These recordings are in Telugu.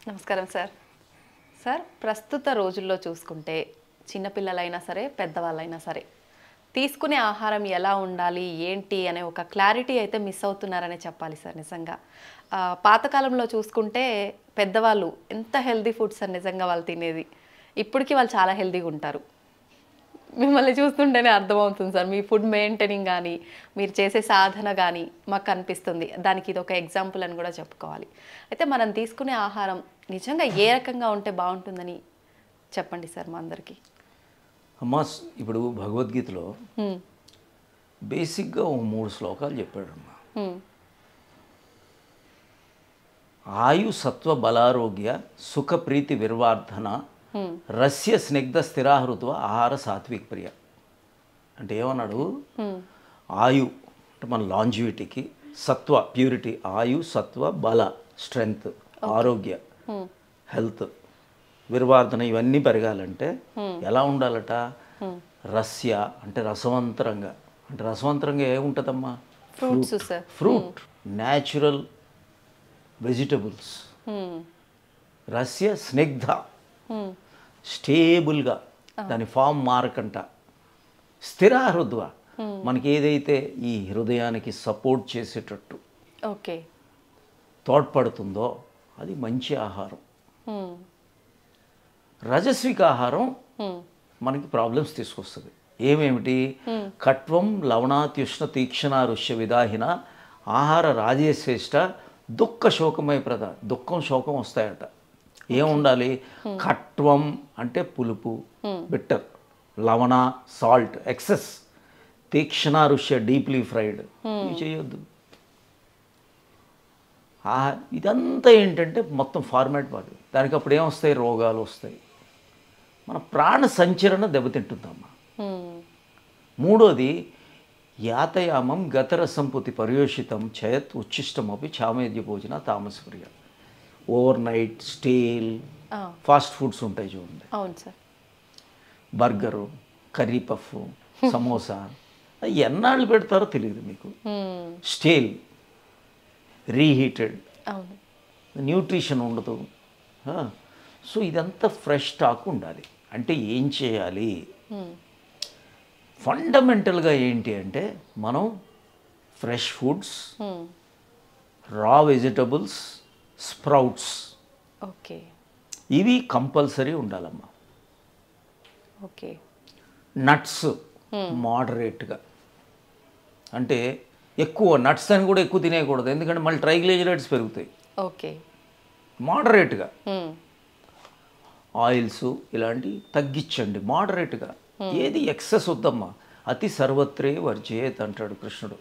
నమస్కారం సార్. సార్, ప్రస్తుత రోజుల్లో చూసుకుంటే చిన్నపిల్లలైనా సరే పెద్దవాళ్ళైనా సరే తీసుకునే ఆహారం ఎలా ఉండాలి ఏంటి అనే ఒక క్లారిటీ అయితే మిస్ అవుతున్నారనే చెప్పాలి సార్. నిజంగా పాతకాలంలో చూసుకుంటే పెద్దవాళ్ళు ఎంత హెల్దీ ఫుడ్స్ అని నిజంగా వాళ్ళు తినేది. ఇప్పటికీ వాళ్ళు చాలా హెల్దీగా ఉంటారు. మిమ్మల్ని చూస్తుంటేనే అర్థమవుతుంది సార్. మీ ఫుడ్ మెయింటైనింగ్ కానీ మీరు చేసే సాధన కానీ మాకు అనిపిస్తుంది. దానికి ఇది ఒక ఎగ్జాంపుల్ అని కూడా చెప్పుకోవాలి. అయితే మనం తీసుకునే ఆహారం నిజంగా ఏ రకంగా ఉంటే బాగుంటుందని చెప్పండి సార్ మా అందరికీ. అమ్మా, ఇప్పుడు భగవద్గీతలో బేసిక్గా 3 శ్లోకాలు చెప్పాడమ్మా. ఆయు సత్వ బలారోగ్య సుఖ ప్రీతి విర్వార్ధన రస్య స్నిగ్ధ స్థిరాహృత్వ ఆహార సాత్విక ప్రియ. అంటే ఏమన్నాడు? ఆయు అంటే మన లాంజివిటీకి, సత్వ ప్యూరిటీ, ఆయు సత్వ బల స్ట్రెంగ్త్, ఆరోగ్య హెల్త్, విర్వార్ధన ఇవన్నీ పెరగాలంటే ఎలా ఉండాలట? రస్య అంటే రసవంతరంగా. అంటే రసవంతరంగా ఏముంటుందమ్మా? Fruit, natural vegetables. రస్య స్నిగ్ధ, స్టేబుల్గా, దాని ఫామ్ మారకంట. స్థిర హృద్వ, మనకి ఏదైతే ఈ హృదయానికి సపోర్ట్ చేసేటట్టు తోడ్పడుతుందో అది మంచి ఆహారం. రజస్విక ఆహారం మనకి ప్రాబ్లమ్స్ తీసుకొస్తుంది. ఏమేమిటి? కట్వం లవణాత్యుష్ణ తీక్షణ రుష్య విదాహిన ఆహార రాజేశ్రేష్ట దుఃఖ శోకమయ ప్రద. దుఃఖం శోకం వస్తాయట. ఏముండాలి? కట్వం అంటే పులుపు, బిట్టర్. లవణ సాల్ట్ ఎక్సెస్. తీక్షణ రుష్య డీప్లీ ఫ్రైడ్, ఇవి చేయొద్దు. ఇదంతా ఏంటంటే మొత్తం ఫార్మాట్ వాడు. దానికి అప్పుడు ఏమొస్తాయి? రోగాలు వస్తాయి. మన ప్రాణ సంచరణ దెబ్బతింటుందమ్మా. మూడోది యాతయామం గతరసంపుతి పర్యోషితం చయత్ ఉచ్ఛిష్టమపి చామేద్య భోజన తామసప్రియ. Over night stale fast foods ఉంటాయి చూడండి. అవును sir. Burger, curry puff, samosa, ఎన్నాళ్ళు పెడతారో తెలియదు మీకు. స్టేల్, రీహీటెడ్, న్యూట్రిషన్ ఉండదు. సో ఇదంతా ఫ్రెష్ స్టాక్ ఉండాలి. అంటే ఏం చేయాలి? ఫండమెంటల్గా ఏంటి అంటే మనం fresh foods, raw vegetables, sprouts, ఇవి కంపల్సరీ ఉండాలమ్మా. నట్స్ మోడరేట్గా. అంటే ఎక్కువ నట్స్ అని కూడా ఎక్కువ తినేయకూడదు, ఎందుకంటే మళ్ళీ ట్రైగ్లిజరైడ్స్ పెరుగుతాయి. మోడరేట్గా. ఆయిల్స్ ఇలాంటివి తగ్గించండి మోడరేట్గా. ఏది ఎక్సెస్ వద్దమ్మా. అతి సర్వత్రే వర్జేత్ అంటాడు కృష్ణుడు.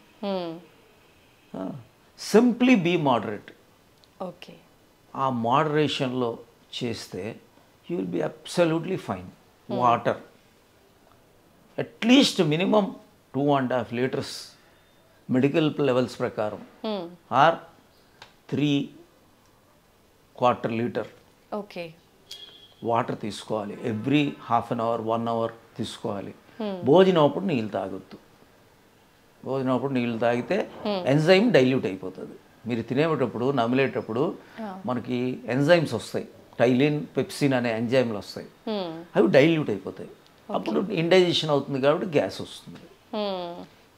Simply be moderate. ఆ మోడరేషన్లో చేస్తే you will be absolutely fine. Water at least minimum 2.5 litres medical levels ప్రకారం, ఆర్ 3/4 లీటర్ వాటర్ తీసుకోవాలి. Every half an hour 1 hour తీసుకోవాలి. భోజనం అప్పుడు నీళ్ళు తాగొద్దు. భోజనం అప్పుడు నీళ్ళు తాగితే ఎంజైమ్ డైల్యూట్ అయిపోతుంది. మీరు తినేటప్పుడు నమిలేటప్పుడు మనకి ఎంజైమ్స్ వస్తాయి. టైలిన్, పెప్సిన్ అనే ఎంజైమ్లు వస్తాయి. అవి డైల్యూట్ అయిపోతాయి. అప్పుడు ఇండైజెషన్ అవుతుంది కాబట్టి గ్యాస్ వస్తుంది.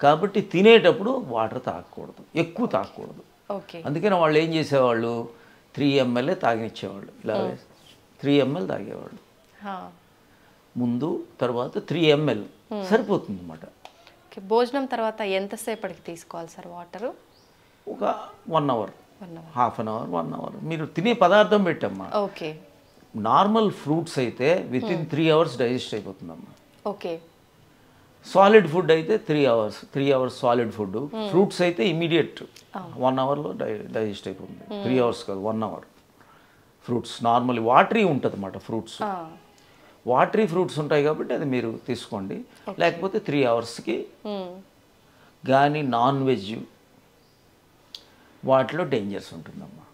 కాబట్టి తినేటప్పుడు వాటర్ తాగకూడదు, ఎక్కువ తాగకూడదు. అందుకని వాళ్ళు ఏం చేసేవాళ్ళు? 3 ml తాగినిచ్చేవాళ్ళు. ఇలా 3 ml తాగేవాళ్ళు ముందు, తర్వాత 3 ml సరిపోతుంది అన్నమాట. భోజనం తర్వాత ఎంతసేపటికి తీసుకోవాలి సార్ వాటర్? ఒక 1 hour, half an hour, 1 hour. మీరు తినే పదార్థం పెట్టమ్మా. నార్మల్ ఫ్రూట్స్ అయితే వితిన్ 3 అవర్స్ డైజెస్ట్ అయిపోతుందమ్మా. సాలిడ్ ఫుడ్ అయితే 3 అవర్స్ సాలిడ్ ఫుడ్. ఫ్రూట్స్ అయితే ఇమీడియట్ 1 అవర్లో డైజెస్ట్ అయిపోతుంది. 3 అవర్స్ కాదు, 1 అవర్. ఫ్రూట్స్ నార్మల్లీ వాటరీ ఉంటుంది అన్నమాట. ఫ్రూట్స్ వాటరీ ఫ్రూట్స్ ఉంటాయి కాబట్టి అది మీరు తీసుకోండి. లేకపోతే 3 అవర్స్కి. కానీ నాన్ వెజ్ వాటిలో డేంజర్స్ ఉంటుందమ్మా.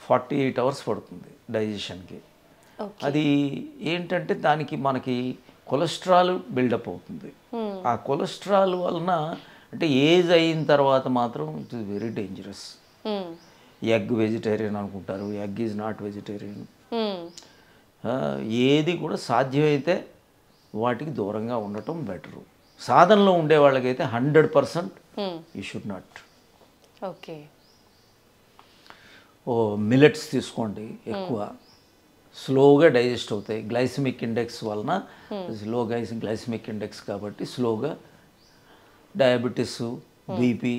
48 అవర్స్ పడుతుంది డైజెషన్కి. అది ఏంటంటే దానికి మనకి కొలెస్ట్రాల్ బిల్డప్ అవుతుంది. ఆ కొలెస్ట్రాల్ వలన అంటే ఏజ్ అయిన తర్వాత మాత్రం it is very dangerous. Egg vegetarian అనుకుంటారు, ఎగ్ ఈజ్ నాట్ వెజిటేరియన్. మ్మ్. ఏది కూడా సాధ్యమైతే వాటికి దూరంగా ఉండటం బెటరు. సాధనలో ఉండే వాళ్ళకైతే 100% you should not. Okay. Millets తీసుకోండి, ఎక్కువ స్లోగా డైజెస్ట్ అవుతాయి. గ్లైసిమిక్ ఇండెక్స్ వలన లో గ్లైసిమిక్ ఇండెక్స్ కాబట్టి స్లోగా diabetes, BP,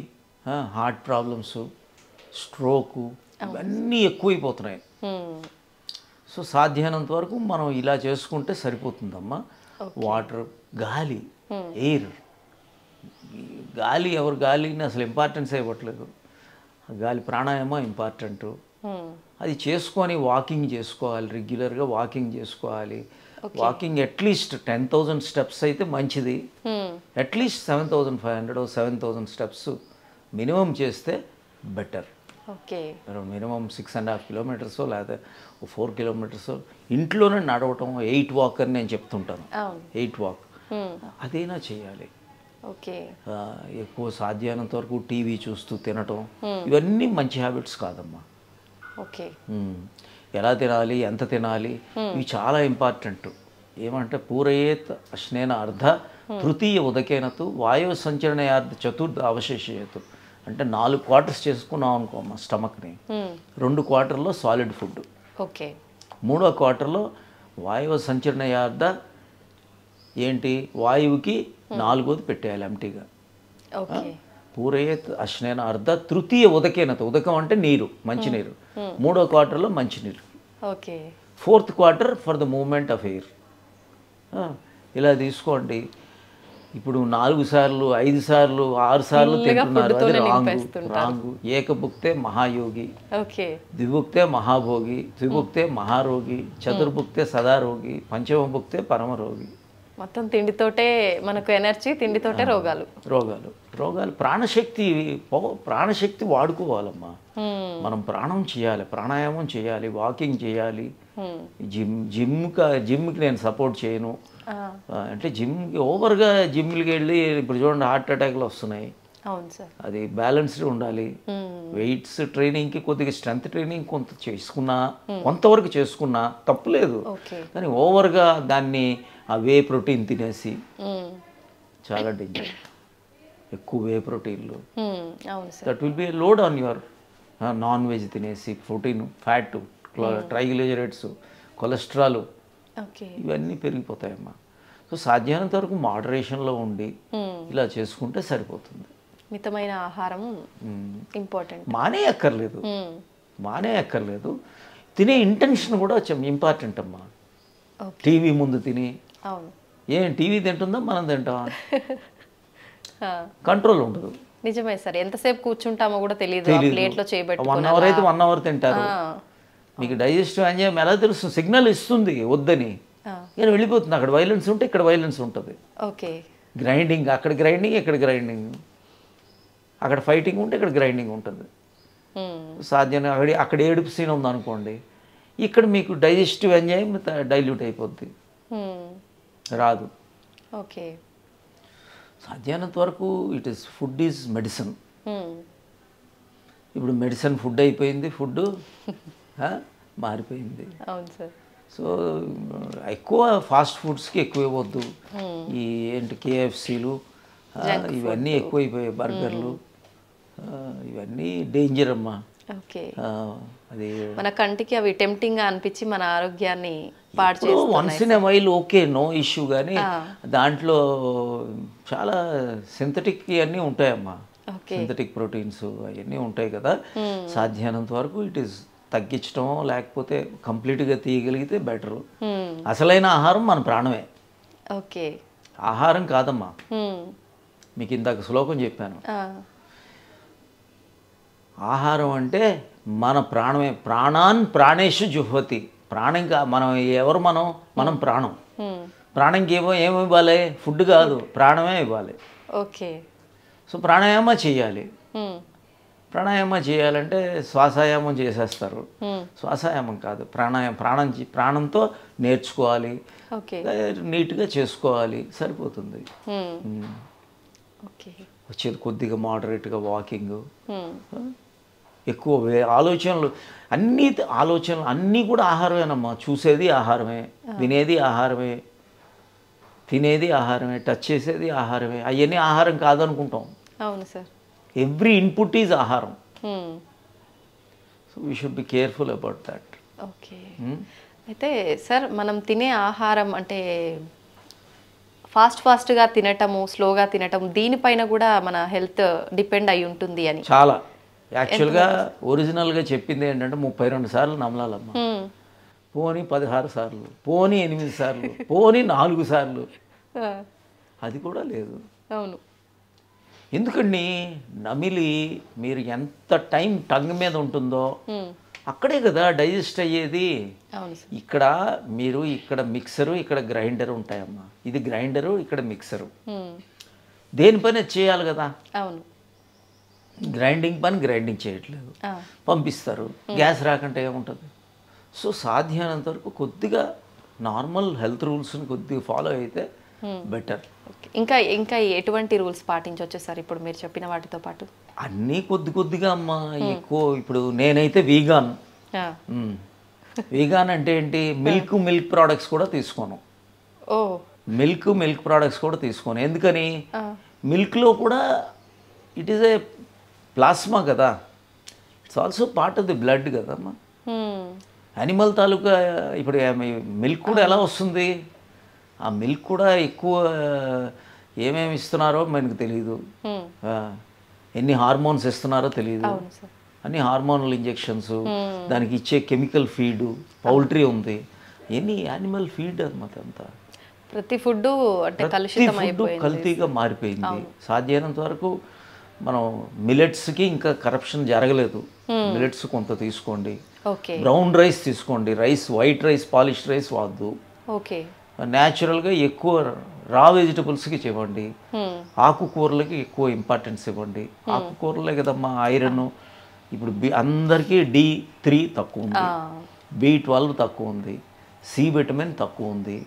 heart problems, stroke ఇవన్నీ ఎక్కువైపోతున్నాయి. సో సాధ్యమైనంత వరకు మనం ఇలా చేసుకుంటే సరిపోతుందమ్మా. వాటర్, గాలి, ఎయిర్. గాలిని అసలు ఇంపార్టెన్స్ ఇవ్వట్లేదు. గాలి ప్రాణాయామం ఇంపార్టెంట్. అది చేసుకొని వాకింగ్ చేసుకోవాలి, రెగ్యులర్గా వాకింగ్ చేసుకోవాలి. వాకింగ్ అట్లీస్ట్ 10,000 స్టెప్స్ అయితే మంచిది. అట్లీస్ట్ 7,500 7,000 స్టెప్స్ మినిమం చేస్తే బెటర్. ఓకే. మినిమం 6.5 కిలోమీటర్స్ లేకపోతే 4 కిలోమీటర్స్ ఇంట్లోనే నడవటం, 8 వాక్ అని నేను చెప్తుంటాను. 8 వాక్ అదైనా చేయాలి. ఓకే. ఎక్కువ సాధ్యమైనంత వరకు టీవీ చూస్తూ తినటం ఇవన్నీ మంచి హ్యాబిట్స్ కాదమ్మా. ఓకే. ఎలా తినాలి, ఎంత తినాలి, ఇవి చాలా ఇంపార్టెంట్. ఏమంటే పూరయేత్ అశ్నేన అర్ధ తృతీయ ఉదకేనతు వాయువు సంచరణయార్థ చతుర్థ అవశేషయతు. అంటే 4 క్వార్టర్స్ చేసుకున్నాం అనుకోమ్మా స్టమక్ని, 2 క్వార్టర్లో సాలిడ్ ఫుడ్, ఓకే, 3వ క్వార్టర్లో వాయువు సంచరణయార్థ ఏంటి వాయువుకి 4వది పెట్టేయాలి ఎంటీగా. ఓకే. పూరయేత్ అశ్నేన అర్ధ తృతీయ ఉదకేనత. ఉదకం అంటే నీరు, మంచినీరు. 3వ క్వార్టర్లో మంచినీరు. Okay. 4th quarter for the movement of air. ఇలా తీసుకోండి. ఇప్పుడు 4 సార్లు 5 సార్లు 6 సార్లు తింటున్నారు, అది రాంగు. ఏకభుక్తే మహాయోగి, ఓకే, ద్విభుక్తే మహాభోగి, త్రిభుక్తే మహారోగి, చతుర్భుక్తే సదారోగి, పంచమభుక్తే పరమరోగి. మొత్తం తిండితోటే మనకు ఎనర్జీ, తిండితోటే రోగాలు. ప్రాణశక్తి వాడుకోవాలమ్మా. మనం ప్రాణం చేయాలి, ప్రాణాయామం చేయాలి, వాకింగ్ చేయాలి. జిమ్కి నేను సపోర్ట్ చేయను. అంటే ఓవర్గా జిమ్కి వెళ్ళి ఇప్పుడు చూడండి హార్ట్ అటాక్లు వస్తున్నాయి. అవును సార్. అది బ్యాలెన్స్డ్ ఉండాలి. వెయిట్స్ ట్రైనింగ్కి కొద్దిగా స్ట్రెంత్ ట్రైనింగ్ కొంత చేసుకున్నా, కొంతవరకు చేసుకున్నా తప్పులేదు. కానీ ఓవర్గా దాన్ని ఆ వే ప్రోటీన్ తినేసి చాలా డేంజర్. ఎక్కువ వే ప్రోటీన్లు, that will be load on your. Non veg తినేసి ప్రోటీన్, ఫ్యాట్, ట్రైగ్లిజరైడ్స్, కొలెస్ట్రాల్ ఇవన్నీ పెరిగిపోతాయమ్మా. సో సాధ్యమైనంత వరకు మోడరేషన్లో ఉండి ఇలా చేసుకుంటే సరిపోతుంది. మితమైన ఆహారం ఇంపార్టెంట్. మానేయక్కర్లేదు. తినే ఇంటెన్షన్ కూడా ఇంపార్టెంట్ అమ్మా. టీవీ ముందు తిని టీవీ తింటుందా, మనం తింటామా, కంట్రోల్ ఉండదు. నిజమే సార్. ఎంతసేపు కూర్చుంటామో కూడా తెలియదు. ప్లేట్లో చేయబెట్టి 1 అవర్ అయితే 1 అవర్ తింటారు. మీకు డైజెస్టివ్ ఎంజైమ్ ఎలా తెలుస్తుంది? సిగ్నల్ ఇస్తుంది వద్దని, కానీ వెళ్ళిపోతుంది. అక్కడ వైలెన్స్ ఉంటే ఇక్కడ వైలెన్స్ ఉంటుంది. ఓకే. గ్రైండింగ్, అక్కడ గ్రైండింగ్, ఇక్కడ గ్రైండింగ్, అక్కడ ఫైటింగ్ ఉంటే ఇక్కడ గ్రైండింగ్ ఉంటుంది. సాధ్యం అక్కడ ఏడుపు సీన్ ఉందనుకోండి, ఇక్కడ మీకు డైజెస్టివ్ ఎంజైమ్ డైల్యూట్ అయిపోద్ది, రాదు. ఓకే. సాధ్యమైనంత వరకు ఫుడ్ ఈజ్ మెడిసిన్. ఇప్పుడు మెడిసిన్ ఫుడ్ అయిపోయింది, ఫుడ్ మారిపోయింది. అవును సార్. సో ఎక్కువ ఫాస్ట్ ఫుడ్స్కి ఎక్కువ ఇవ్వద్దు. ఈ KFCలు ఇవన్నీ ఎక్కువైపోయాయి, బర్గర్లు ఇవన్నీ డేంజర్ అమ్మా. అది మన కంటికి అవి టెంప్టింగ్గా అనిపించి మన ఆరోగ్యాన్ని పాడు చేస్తాయి. Once in a while okay, no issue. కానీ దాంట్లో చాలా సింథటిక్ అన్నీ ఉంటాయమ్మా. సింథటిక్ ప్రోటీన్స్ అవన్నీ ఉంటాయి కదా. సాధ్యమైనంత వరకు తగ్గించడం, లేకపోతే కంప్లీట్గా తీయగలిగితే బెటరు. అసలైన ఆహారం మన ప్రాణమే. ఓకే. ఆహారం కాదమ్మా. మీకు ఇందాక శ్లోకం చెప్పాను, ఆహారం అంటే మన ప్రాణమే. ప్రాణాన్ ప్రాణేషు జుహ్వతి. ప్రాణం మనం ఎవరు? మనం ప్రాణం. ప్రాణంకి ఏమి ఇవ్వాలి? ఫుడ్ కాదు, ప్రాణమే ఇవ్వాలి. ఓకే. సో ప్రాణాయామ చేయాలి. ప్రాణాయామం చేయాలంటే శ్వాసాయామం చేసేస్తారు. శ్వాసాయామం కాదు, ప్రాణంతో నేర్చుకోవాలి, నీట్గా చేసుకోవాలి, సరిపోతుంది. వచ్చేది కొద్దిగా మోడరేట్గా వాకింగ్, ఎక్కువ ఆలోచనలు ఆలోచనలు అన్నీ కూడా ఆహారమేనమ్మా. చూసేది ఆహారమే, వినేది ఆహారమే, తినేది ఆహారమే, టచ్ చేసేది ఆహారమే. అవన్నీ ఆహారం కాదనుకుంటాం. అవును సార్. ఎవ్రీ ఇన్పుట్ ఈజ్ ఆహారం. So we should be careful about that. Okay. అయితే సార్ మనం తినే ఆహారం అంటే ఫాస్ట్గా తినటము, స్లోగా తినటం, దీనిపైన కూడా మన హెల్త్ డిపెండ్ అయి ఉంటుంది అని. చాలా యాక్చువల్గా ఒరిజినల్గా చెప్పింది ఏంటంటే 32 సార్లు నమలాలమ్మా. పోనీ 16 సార్లు, పోనీ 8 సార్లు, పోనీ 4 సార్లు, అది కూడా లేదు. అవును. ఎందుకండి నమిలి మీరు ఎంత టైం టంగ్ మీద ఉంటుందో అక్కడే కదా డైజెస్ట్ అయ్యేది. అవును సార్. ఇక్కడ మిక్సరు, ఇక్కడ గ్రైండర్ ఉంటాయమ్మా. ఇది గ్రైండరు, ఇక్కడ మిక్సరు. దేనిపైన చేయాలి కదా. అవును. గ్రైండింగ్ పని గ్రైండింగ్ చేయట్లేదు, పంపిస్తారు. గ్యాస్ రాకంటే ఏముంటుంది. సో సాధ్యమైనంత వరకు కొద్దిగా నార్మల్ హెల్త్ రూల్స్ని కొద్దిగా ఫాలో అయితే బెటర్. ఇంకా ఇంకా ఎటువంటి రూల్స్ పాటించవచ్చు సార్ ఇప్పుడు మీరు చెప్పిన వాటితో పాటు? అన్నీ కొద్దిగా అమ్మా. ఎక్కువ ఇప్పుడు నేనైతే వీగాన్. వీగాన్ అంటే ఏంటి? మిల్క్ ప్రోడక్ట్స్ కూడా తీసుకోను. ఓ, మిల్క్ ప్రోడక్ట్స్ కూడా తీసుకోను. ఎందుకని? మిల్క్లో కూడా ఇట్ ఈస్ ఏ ప్లాస్మా కదా, it's also part of the blood కదమ్మా. యానిమల్ తాలూకా ఇప్పుడు మిల్క్ కూడా ఎలా వస్తుంది? ఆ మిల్క్ కూడా ఎక్కువ ఏమేమి ఇస్తున్నారో మనకు తెలియదు, ఎన్ని హార్మోన్స్ ఇస్తున్నారో తెలియదు. అన్ని హార్మోనల్ ఇంజెక్షన్స్, దానికి ఇచ్చే కెమికల్ ఫీడ్, పౌల్ట్రీ ఉంది, ఎన్ని యానిమల్ ఫీడ్ అన్నమాట. అంతా ప్రతి ఫుడ్ అంటే కల్తీగా మారిపోయింది. సాధ్యమైనంత వరకు మనం మిలెట్స్కి ఇంకా కరప్షన్ జరగలేదు. మిలెట్స్ కొంత తీసుకోండి, బ్రౌన్ రైస్ తీసుకోండి, వైట్ రైస్, పాలిష్డ్ రైస్ వద్దు. న్యాచురల్గా ఎక్కువ రా వెజిటబుల్స్కి ఇవ్వండి. ఆకుకూరలకి ఎక్కువ ఇంపార్టెన్స్ ఇవ్వండి. ఆకుకూరలే కదమ్మా ఐరన్. ఇప్పుడు అందరికీ D3 తక్కువ ఉంది, B12 తక్కువ ఉంది, సి విటమిన్ తక్కువ ఉంది.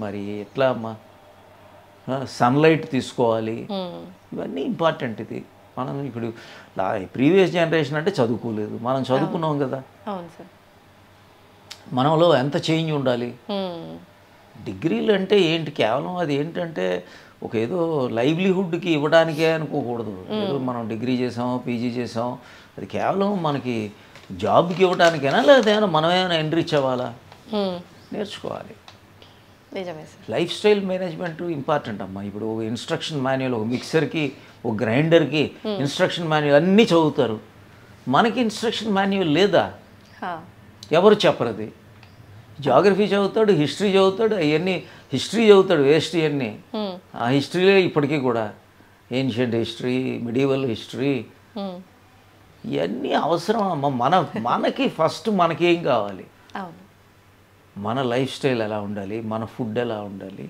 మరి ఎట్లా అమ్మా? సన్లైట్ తీసుకోవాలి, ఇవన్నీ ఇంపార్టెంట్. ఇది మనం ఇప్పుడు ప్రీవియస్ జనరేషన్ అంటే చదువుకోలేదు, మనం చదువుకున్నాం కదా. మనలో ఎంత చేంజ్ ఉండాలి. డిగ్రీలు అంటే ఏంటి? కేవలం అది ఏంటంటే ఒక ఏదో లైవ్లీహుడ్కి ఇవ్వడానికే అనుకోకూడదు. ఏదో మనం డిగ్రీ చేసాం, పీజీ చేసాం, అది కేవలం మనకి జాబ్కి ఇవ్వడానికైనా లేదా మనమేమైనా ఎన్రిచ్ అవ్వాలా? నేర్చుకోవాలి. లైఫ్ స్టైల్ మేనేజ్మెంట్ ఇంపార్టెంట్ అమ్మా. ఇప్పుడు ఇన్స్ట్రక్షన్ మాన్యువల్, ఒక మిక్సర్కి, ఒక గ్రైండర్కి ఇన్స్ట్రక్షన్ మాన్యువల్ అన్నీ చదువుతారు. మనకి ఇన్స్ట్రక్షన్ మాన్యువల్ లేదా? ఎవరు చెప్పరది. జాగ్రఫీ చదువుతాడు, హిస్టరీ చదువుతాడు, అవన్నీ హిస్టరీ చదువుతాడు, వేస్ట్ ఇవన్నీ. ఆ హిస్టరీలే ఇప్పటికీ కూడా ఏన్షియంట్ హిస్టరీ, మిడివల్ హిస్టరీ, ఇవన్నీ అవసరం అమ్మ. మనకి ఫస్ట్ మనకేం కావాలి? మన లైఫ్ స్టైల్ ఎలా ఉండాలి, మన ఫుడ్ ఎలా ఉండాలి,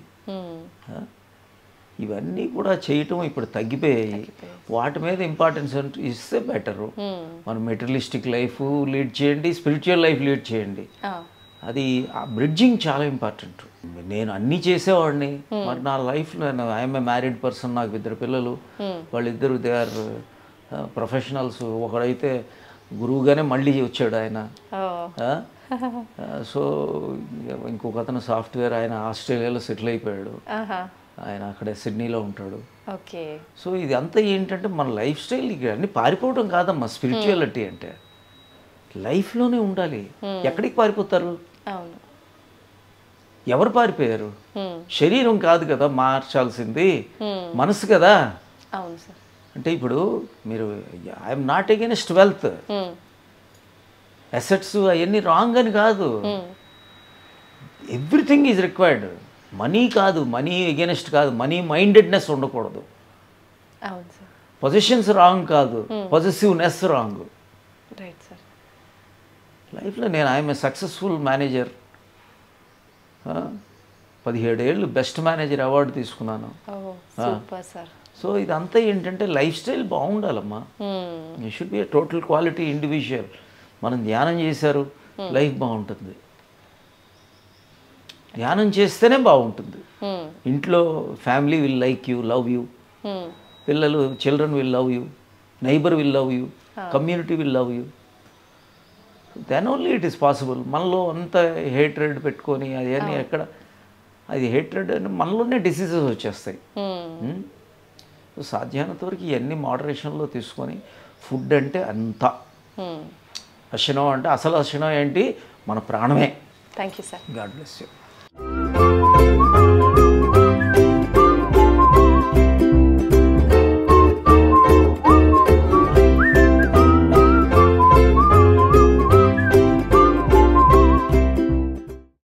ఇవన్నీ కూడా చేయటం ఇప్పుడు తగ్గిపోయాయి. వాటి మీద ఇంపార్టెన్స్ ఇస్తే బెటరు. మనం మెటీరియలిస్టిక్ లైఫ్ లీడ్ చేయండి, స్పిరిచువల్ లైఫ్ లీడ్ చేయండి. అది ఆ బ్రిడ్జింగ్ చాలా ఇంపార్టెంట్. నేను అన్నీ చేసేవాడిని, మరి నా లైఫ్లో ఐఎమ్ ఏ మ్యారీడ్ పర్సన్, నాకు 2 పిల్లలు, వాళ్ళిద్దరు దే ఆర్ ప్రొఫెషనల్స్. ఒకడైతే గురువుగానే మళ్ళీ వచ్చాడు ఆయన. సో ఇంకొక అతను సాఫ్ట్వేర్, ఆయన ఆస్ట్రేలియాలో సెటిల్ అయిపోయాడు. ఆయన అక్కడే సిడ్నీలో ఉంటాడు. సో ఇది అంతా ఏంటంటే మన లైఫ్ స్టైల్ అన్నీ పారిపోవడం కాదమ్మా. స్పిరిచువాలిటీ అంటే లైఫ్లోనే ఉండాలి. ఎక్కడికి పారిపోతారు? ఎవరు పారిపోయారు? శరీరం కాదు కదా మార్చాల్సింది, మనసు కదా. అంటే ఇప్పుడు మీరు I am not against wealth, assets అవన్నీ రాంగ్ అని కాదు. Everything is required. మనీ కాదు, మనీ అగైనెస్ట్ కాదు, మనీ మైండెడ్నెస్ ఉండకూడదు. పొజిషన్స్ రాంగ్ కాదు, పొజిటివ్నెస్ రాంగ్. లైఫ్లో నేను ఐఎమ్ ఏ సక్సెస్ఫుల్ మేనేజర్. 17 ఏళ్ళు బెస్ట్ మేనేజర్ అవార్డు తీసుకున్నాను. సో ఇదంతా ఏంటంటే లైఫ్ స్టైల్ బాగుండాలమ్మా. You should be a total quality individual. మనం ధ్యానం చేశారు, లైఫ్ బాగుంటుంది. ధ్యానం చేస్తేనే బాగుంటుంది. ఇంట్లో family will like you, love you, పిల్లలు children will love you, neighbour will love you. Community will love you, then only it is possible. మనలో అంత హేట్రెడ్ పెట్టుకొని అదేని ఎక్కడ, అది హేట్రెడ్ అని మనలోనే డిసీజెస్ వచ్చేస్తాయి. సో సాధ్యమైనంత వరకు ఇవన్నీ మోడరేషన్లో తీసుకొని, ఫుడ్ అంటే అంత అశనం అంటే అసలు అశనం ఏంటి, మన ప్రాణమే. Thank you sir. God bless you.